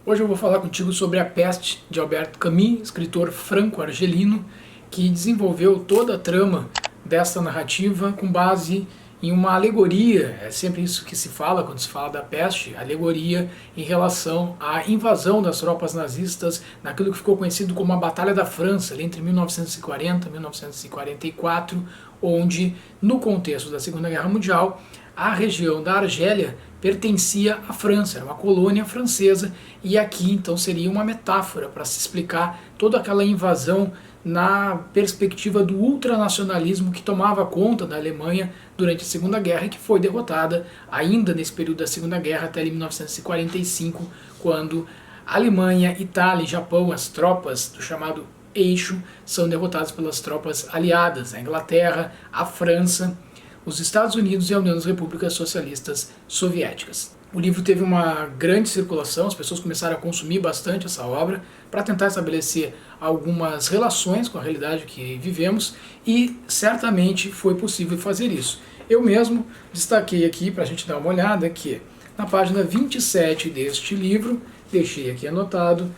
Hoje eu vou falar contigo sobre A Peste, de Albert Camus, escritor franco-argelino, que desenvolveu toda a trama desta narrativa com base em uma alegoria, é sempre isso que se fala quando se fala da peste, alegoria em relação à invasão das tropas nazistas naquilo que ficou conhecido como a Batalha da França, ali entre 1940 e 1944, onde, no contexto da Segunda Guerra Mundial, a região da Argélia pertencia à França, era uma colônia francesa, e aqui então seria uma metáfora para se explicar toda aquela invasão na perspectiva do ultranacionalismo que tomava conta da Alemanha durante a Segunda Guerra e que foi derrotada ainda nesse período da Segunda Guerra até 1945, quando a Alemanha, Itália e Japão, as tropas do chamado Eixo, são derrotadas pelas tropas aliadas, a Inglaterra, a França, os Estados Unidos e a União das Repúblicas Socialistas Soviéticas. O livro teve uma grande circulação, as pessoas começaram a consumir bastante essa obra para tentar estabelecer algumas relações com a realidade que vivemos e certamente foi possível fazer isso. Eu mesmo destaquei aqui para a gente dar uma olhada que na página 27 deste livro, deixei aqui anotado,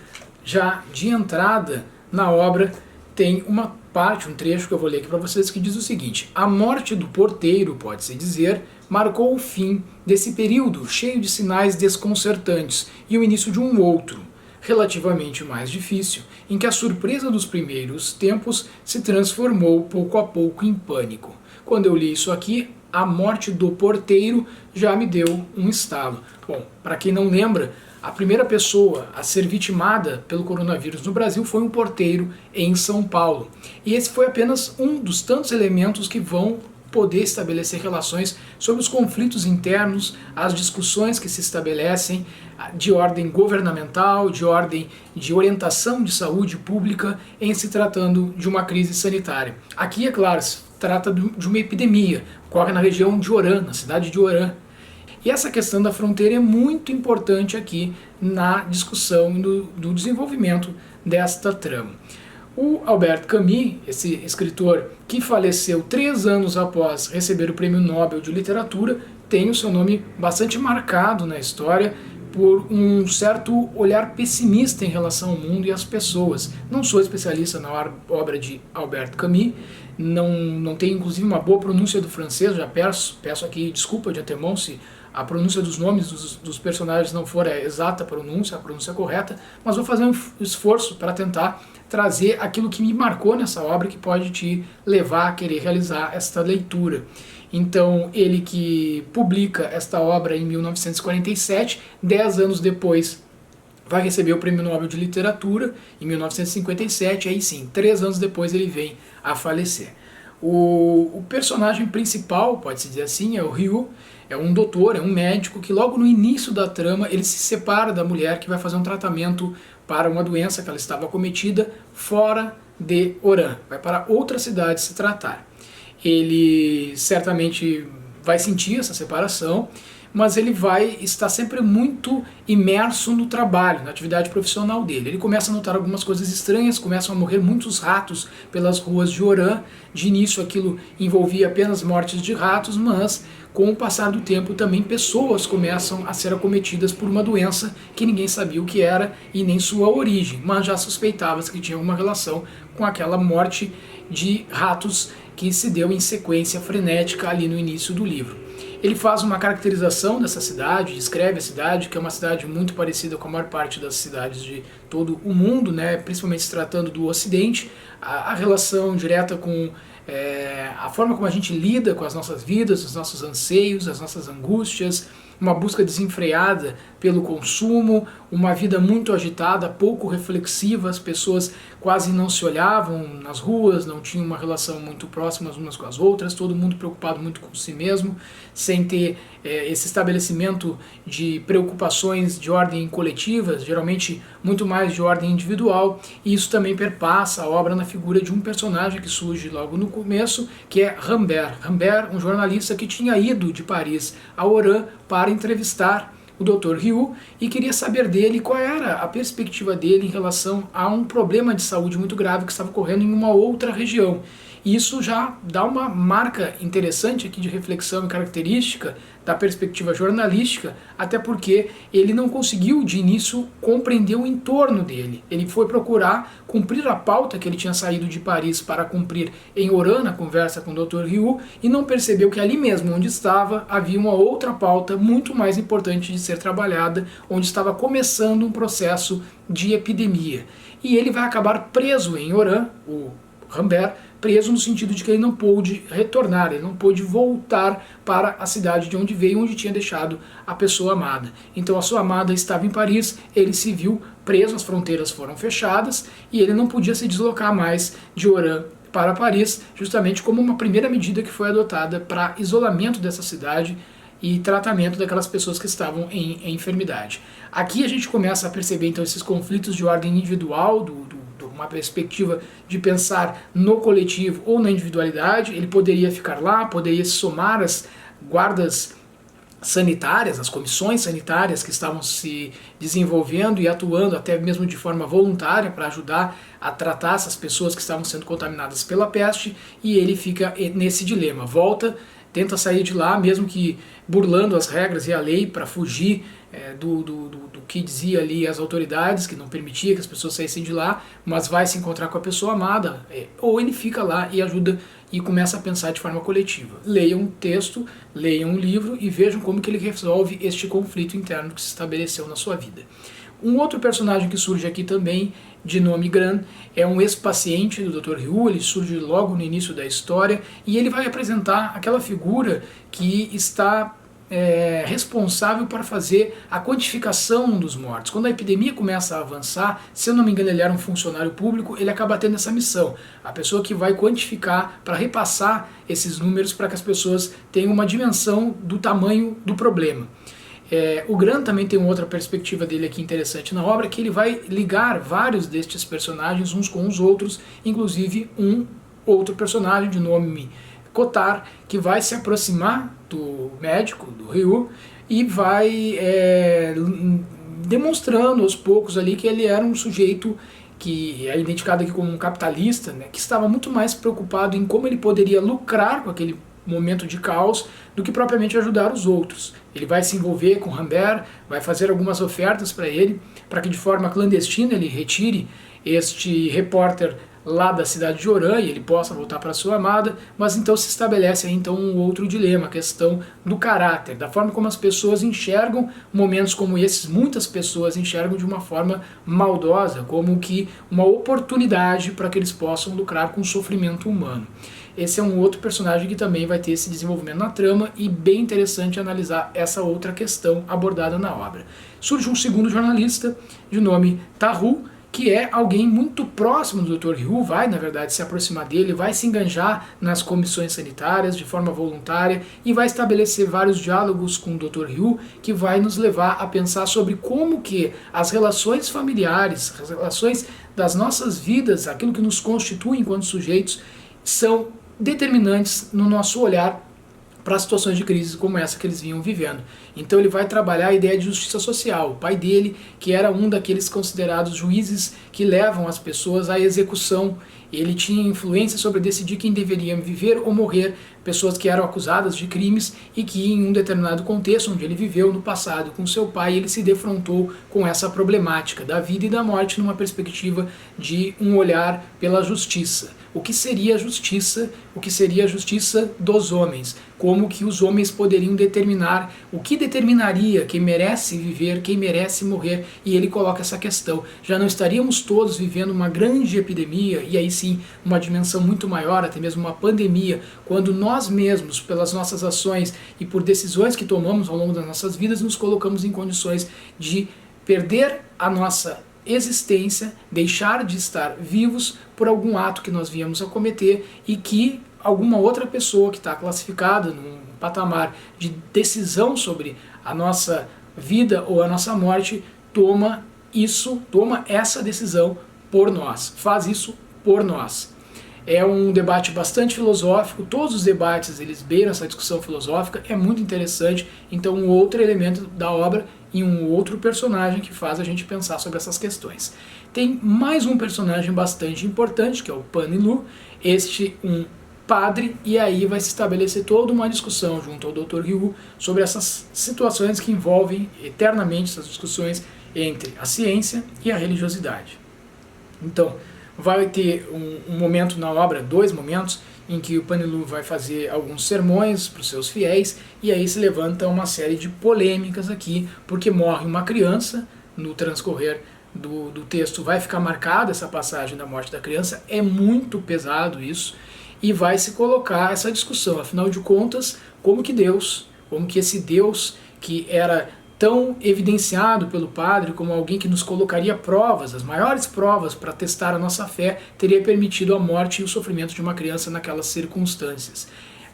já de entrada na obra tem uma parte, um trecho que eu vou ler aqui para vocês que diz o seguinte: a morte do porteiro, pode-se dizer, marcou o fim desse período cheio de sinais desconcertantes e o início de um outro, relativamente mais difícil, em que a surpresa dos primeiros tempos se transformou pouco a pouco em pânico. Quando eu li isso aqui, a morte do porteiro já me deu um estalo. Bom, para quem não lembra, a primeira pessoa a ser vitimada pelo coronavírus no Brasil foi um porteiro em São Paulo. E esse foi apenas um dos tantos elementos que vão poder estabelecer relações sobre os conflitos internos, as discussões que se estabelecem de ordem governamental, de ordem de orientação de saúde pública em se tratando de uma crise sanitária. Aqui, é claro, se trata de uma epidemia, ocorre na região de Oran, na cidade de Oran. E essa questão da fronteira é muito importante aqui na discussão do desenvolvimento desta trama. O Albert Camus, esse escritor que faleceu 3 anos após receber o Prêmio Nobel de Literatura, tem o seu nome bastante marcado na história por um certo olhar pessimista em relação ao mundo e às pessoas. Não sou especialista na obra de Albert Camus, não tenho inclusive uma boa pronúncia do francês, já peço aqui desculpa de antemão se a pronúncia dos nomes dos personagens não for a exata pronúncia, a pronúncia correta, mas vou fazer um esforço para tentar trazer aquilo que me marcou nessa obra que pode te levar a querer realizar esta leitura. Então, ele que publica esta obra em 1947, 10 anos depois vai receber o Prêmio Nobel de Literatura, em 1957, aí sim, 3 anos depois ele vem a falecer. O personagem principal, pode-se dizer assim, é o Ryu, é um doutor, é um médico que logo no início da trama ele se separa da mulher que vai fazer um tratamento para uma doença que ela estava acometida fora de Oran, vai para outra cidade se tratar. Ele certamente vai sentir essa separação, mas ele vai estar sempre muito imerso no trabalho, na atividade profissional dele. Ele começa a notar algumas coisas estranhas, começam a morrer muitos ratos pelas ruas de Oran. De início aquilo envolvia apenas mortes de ratos, mas com o passar do tempo também pessoas começam a ser acometidas por uma doença que ninguém sabia o que era e nem sua origem, mas já suspeitava-se que tinha alguma relação com aquela morte de ratos que se deu em sequência frenética ali no início do livro. Ele faz uma caracterização dessa cidade, descreve a cidade, que é uma cidade muito parecida com a maior parte das cidades de todo o mundo, né? Principalmente se tratando do Ocidente, a relação direta com a forma como a gente lida com as nossas vidas, os nossos anseios, as nossas angústias, uma busca desenfreada pelo consumo, uma vida muito agitada, pouco reflexiva, as pessoas quase não se olhavam nas ruas, não tinham uma relação muito próxima umas com as outras, todo mundo preocupado muito com si mesmo, sem ter esse estabelecimento de preocupações de ordem coletiva, geralmente muito mais de ordem individual, e isso também perpassa a obra na figura de um personagem que surge logo no começo, que é Rambert. Rambert, um jornalista que tinha ido de Paris a Oran para entrevistar o Dr. Ryu e queria saber dele qual era a perspectiva dele em relação a um problema de saúde muito grave que estava ocorrendo em uma outra região. E isso já dá uma marca interessante aqui de reflexão e característica da perspectiva jornalística, até porque ele não conseguiu de início compreender o entorno dele. Ele foi procurar cumprir a pauta que ele tinha saído de Paris para cumprir em Oran, na conversa com o Dr. Ryu, e não percebeu que ali mesmo onde estava havia uma outra pauta muito mais importante de ser trabalhada, onde estava começando um processo de epidemia. E ele vai acabar preso em Oran, o Rambert, preso no sentido de que ele não pôde retornar, ele não pôde voltar para a cidade de onde veio, onde tinha deixado a pessoa amada. Então a sua amada estava em Paris, ele se viu preso, as fronteiras foram fechadas e ele não podia se deslocar mais de Oran para Paris, justamente como uma primeira medida que foi adotada para isolamento dessa cidade e tratamento daquelas pessoas que estavam em enfermidade. Aqui a gente começa a perceber então esses conflitos de ordem individual, uma perspectiva de pensar no coletivo ou na individualidade. Ele poderia ficar lá, poderia se somar às guardas sanitárias, as comissões sanitárias que estavam se desenvolvendo e atuando até mesmo de forma voluntária para ajudar a tratar essas pessoas que estavam sendo contaminadas pela peste, e ele fica nesse dilema, volta, tenta sair de lá, mesmo que burlando as regras e a lei para fugir do que dizia ali as autoridades, que não permitia que as pessoas saíssem de lá, mas vai se encontrar com a pessoa amada, ou ele fica lá e ajuda e começa a pensar de forma coletiva. Leiam um texto, leiam um livro e vejam como que ele resolve este conflito interno que se estabeleceu na sua vida. Um outro personagem que surge aqui também, de nome Gran, é um ex-paciente do Dr. Ryu, ele surge logo no início da história e ele vai apresentar aquela figura que está responsável para fazer a quantificação dos mortos. Quando a epidemia começa a avançar, se eu não me engano ele era um funcionário público, ele acaba tendo essa missão, a pessoa que vai quantificar para repassar esses números para que as pessoas tenham uma dimensão do tamanho do problema. O Gran também tem uma outra perspectiva dele aqui interessante na obra, que ele vai ligar vários destes personagens uns com os outros, inclusive um outro personagem de nome Kotar, que vai se aproximar do médico, do Ryu, e vai demonstrando aos poucos ali que ele era um sujeito que é identificado aqui como um capitalista, né, que estava muito mais preocupado em como ele poderia lucrar com aquele momento de caos do que propriamente ajudar os outros. Ele vai se envolver com Rambert, vai fazer algumas ofertas para ele, para que de forma clandestina ele retire este repórter lá da cidade de Oran e ele possa voltar para sua amada, mas então se estabelece aí então um outro dilema, a questão do caráter, da forma como as pessoas enxergam momentos como esses. Muitas pessoas enxergam de uma forma maldosa, como que uma oportunidade para que eles possam lucrar com o sofrimento humano. Esse é um outro personagem que também vai ter esse desenvolvimento na trama e bem interessante analisar essa outra questão abordada na obra. Surge um segundo jornalista de nome Taru, que é alguém muito próximo do Dr. Ryu, vai na verdade se aproximar dele, vai se enganjar nas comissões sanitárias de forma voluntária e vai estabelecer vários diálogos com o Dr. Ryu que vai nos levar a pensar sobre como que as relações familiares, as relações das nossas vidas, aquilo que nos constitui enquanto sujeitos, são determinantes no nosso olhar para situações de crise como essa que eles vinham vivendo. Então ele vai trabalhar a ideia de justiça social. O pai dele, que era um daqueles considerados juízes que levam as pessoas à execução, ele tinha influência sobre decidir quem deveria viver ou morrer, pessoas que eram acusadas de crimes e que em um determinado contexto onde ele viveu no passado com seu pai, ele se defrontou com essa problemática da vida e da morte numa perspectiva de um olhar pela justiça. O que seria a justiça? O que seria a justiça dos homens? Como que os homens poderiam determinar o que determinaria quem merece viver, quem merece morrer? E ele coloca essa questão. Já não estaríamos todos vivendo uma grande epidemia, e aí sim uma dimensão muito maior, até mesmo uma pandemia, quando nós mesmos, pelas nossas ações e por decisões que tomamos ao longo das nossas vidas, nos colocamos em condições de perder a nossa existência, deixar de estar vivos por algum ato que nós viemos a cometer e que alguma outra pessoa que está classificada num patamar de decisão sobre a nossa vida ou a nossa morte toma essa decisão por nós, faz isso por nós. É um debate bastante filosófico, todos os debates eles beiram essa discussão filosófica, é muito interessante. Então um outro elemento da obra em um outro personagem que faz a gente pensar sobre essas questões. Tem mais um personagem bastante importante, que é o Pan e Lu, um padre, e aí vai se estabelecer toda uma discussão junto ao Dr. Ryu sobre essas situações que envolvem eternamente essas discussões entre a ciência e a religiosidade. Então, vai ter um momento na obra, 2 momentos, em que o Pan e Lu vai fazer alguns sermões para os seus fiéis, e aí se levanta uma série de polêmicas aqui, porque morre uma criança no transcorrer do texto, vai ficar marcada essa passagem da morte da criança, é muito pesado isso, e vai se colocar essa discussão, afinal de contas, como que esse Deus que era tão evidenciado pelo padre como alguém que nos colocaria provas, as maiores provas para testar a nossa fé, teria permitido a morte e o sofrimento de uma criança naquelas circunstâncias.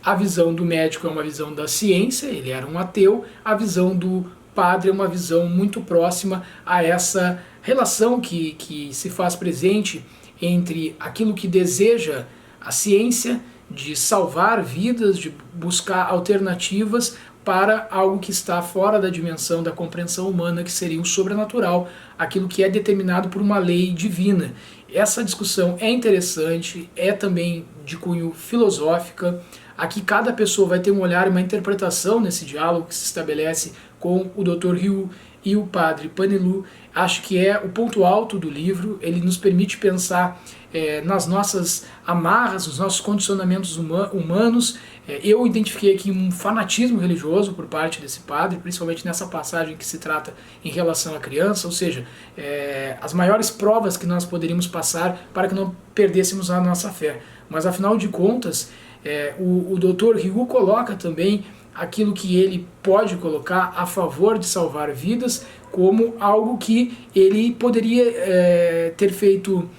A visão do médico é uma visão da ciência, ele era um ateu, a visão do padre é uma visão muito próxima a essa relação que se faz presente entre aquilo que deseja a ciência, de salvar vidas, de buscar alternativas para algo que está fora da dimensão da compreensão humana, que seria o sobrenatural, aquilo que é determinado por uma lei divina. Essa discussão é interessante, é também de cunho filosófica. Aqui cada pessoa vai ter um olhar e uma interpretação nesse diálogo que se estabelece com o Dr. Ryu e o padre Pan e Lu. Acho que é o ponto alto do livro, ele nos permite pensar nas nossas amarras, nos nossos condicionamentos humanos. Eu identifiquei aqui um fanatismo religioso por parte desse padre, principalmente nessa passagem que se trata em relação à criança, ou seja, as maiores provas que nós poderíamos passar para que não perdêssemos a nossa fé. Mas afinal de contas, o Dr. Ryu coloca também aquilo que ele pode colocar a favor de salvar vidas como algo que ele poderia ter feito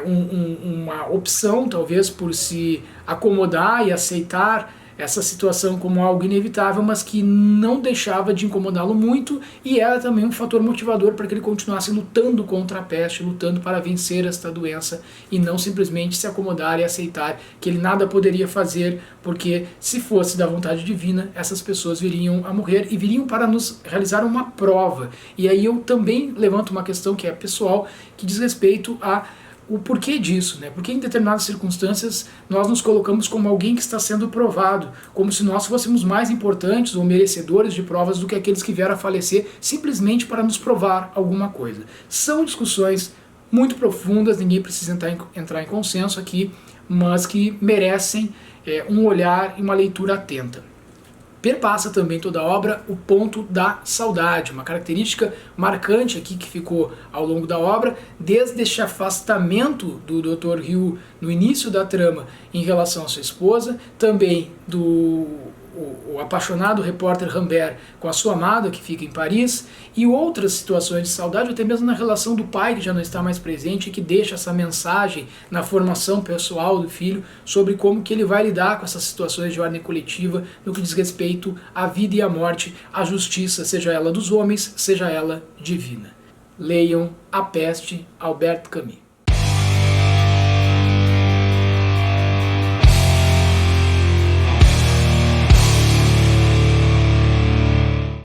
uma opção, talvez, por se acomodar e aceitar essa situação como algo inevitável, mas que não deixava de incomodá-lo muito, e era também um fator motivador para que ele continuasse lutando contra a peste, lutando para vencer esta doença, e não simplesmente se acomodar e aceitar que ele nada poderia fazer, porque se fosse da vontade divina, essas pessoas viriam a morrer e viriam para nos realizar uma prova. E aí eu também levanto uma questão que é pessoal, que diz respeito a o porquê disso, né? Porque em determinadas circunstâncias nós nos colocamos como alguém que está sendo provado, como se nós fôssemos mais importantes ou merecedores de provas do que aqueles que vieram a falecer simplesmente para nos provar alguma coisa. São discussões muito profundas, ninguém precisa entrar em consenso aqui, mas que merecem um olhar e uma leitura atenta. Perpassa também toda a obra o ponto da saudade, uma característica marcante aqui que ficou ao longo da obra, desde este afastamento do Dr. Ryu no início da trama em relação à sua esposa, também o apaixonado repórter Rambert com a sua amada que fica em Paris, e outras situações de saudade, até mesmo na relação do pai que já não está mais presente e que deixa essa mensagem na formação pessoal do filho sobre como que ele vai lidar com essas situações de ordem coletiva no que diz respeito à vida e à morte, à justiça, seja ela dos homens, seja ela divina. Leiam A Peste, Albert Camus.